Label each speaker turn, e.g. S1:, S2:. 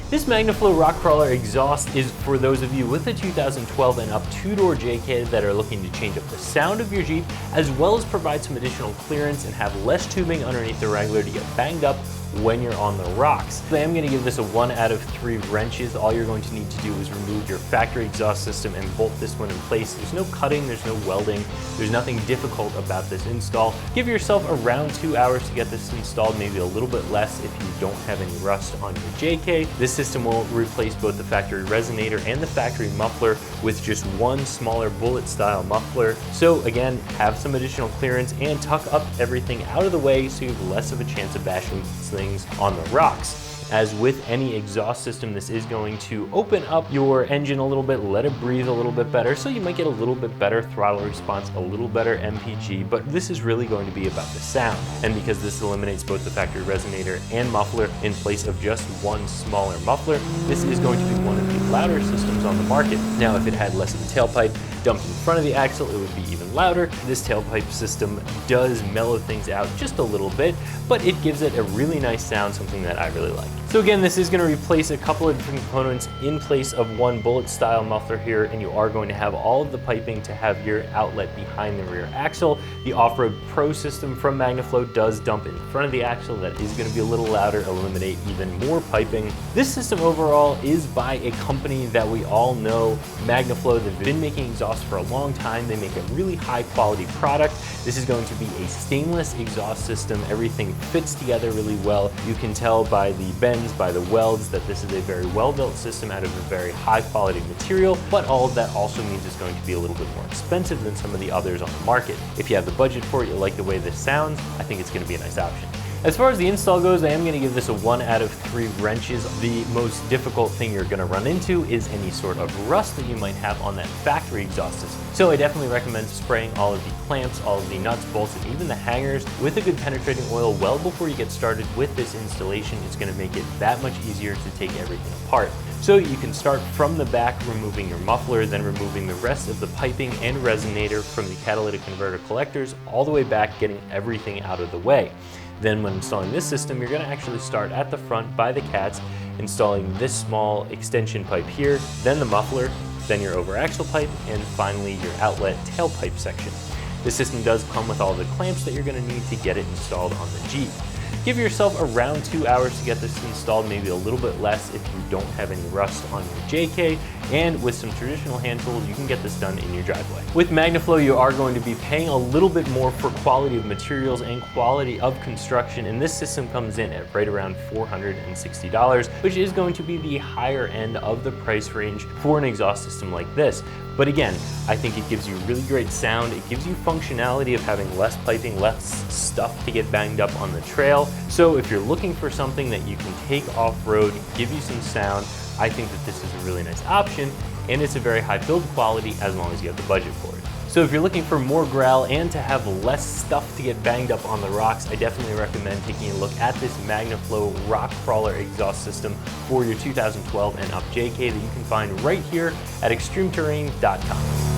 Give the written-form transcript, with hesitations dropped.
S1: This Magnaflow Rockcrawler Exhaust is for those of you with a 2012 and up two-door JK that are looking to change up the sound of your Jeep, as well as provide some additional clearance and have less tubing underneath the Wrangler to get banged up when you're on the rocks. I am going to give this a 1 out of 3 wrenches. All you're going to need to do is remove your factory exhaust system and bolt this one in place. There's no cutting, there's no welding, there's nothing difficult about this install. Give yourself around 2 hours to get this installed, maybe a little bit less if you don't have any rust on your JK. This system will replace both the factory resonator and the factory muffler with just one smaller bullet style muffler. So again, have some additional clearance and tuck up everything out of the way so you have less of a chance of bashing things on the rocks. As with any exhaust system, this is going to open up your engine a little bit, let it breathe a little bit better, so you might get a little bit better throttle response, a little better MPG, but this is really going to be about the sound. And because this eliminates both the factory resonator and muffler in place of just one smaller muffler, this is going to be one of the louder systems on the market. Now, if it had less of a tailpipe dumped in front of the axle, it would be even louder. This tailpipe system does mellow things out just a little bit, but it gives it a really nice sound, something that I really like. So again, this is going to replace a couple of different components in place of one bullet style muffler here, and you are going to have all of the piping to have your outlet behind the rear axle. The Off-Road Pro system from Magnaflow does dump in front of the axle. That is going to be a little louder, eliminate even more piping. This system overall is by a company that we all know, Magnaflow. They've been making exhaust for a long time. They make a really high quality product. This is going to be a stainless exhaust system. Everything fits together really well. You can tell by the bends, by the welds, that this is a very well-built system out of a very high quality material, but all of that also means it's going to be a little bit more expensive than some of the others on the market. If you have the budget for it, you like the way this sounds, I think it's going to be a nice option. As far as the install goes, I am going to give this a 1 out of 3 wrenches. The most difficult thing you're going to run into is any sort of rust that you might have on that factory exhaust system. So I definitely recommend spraying all of the clamps, all of the nuts, bolts, and even the hangers with a good penetrating oil well before you get started with this installation. It's going to make it that much easier to take everything apart. So you can start from the back, removing your muffler, then removing the rest of the piping and resonator from the catalytic converter collectors, all the way back, getting everything out of the way. Then when installing this system, you're going to actually start at the front by the cats, installing this small extension pipe here, then the muffler, then your over axle pipe, and finally your outlet tailpipe section. This system does come with all the clamps that you're going to need to get it installed on the Jeep. Give yourself around 2 hours to get this installed, maybe a little bit less if you don't have any rust on your JK, and with some traditional hand tools, you can get this done in your driveway. With Magnaflow, you are going to be paying a little bit more for quality of materials and quality of construction, and this system comes in at right around $460, which is going to be the higher end of the price range for an exhaust system like this. But again, I think it gives you really great sound. It gives you functionality of having less piping, less stuff to get banged up on the trail. So if you're looking for something that you can take off-road, give you some sound, I think that this is a really nice option, and it's a very high build quality as long as you have the budget for it. So if you're looking for more growl and to have less stuff to get banged up on the rocks, I definitely recommend taking a look at this Magnaflow Rockcrawler Exhaust system for your 2012 and up JK that you can find right here at ExtremeTerrain.com.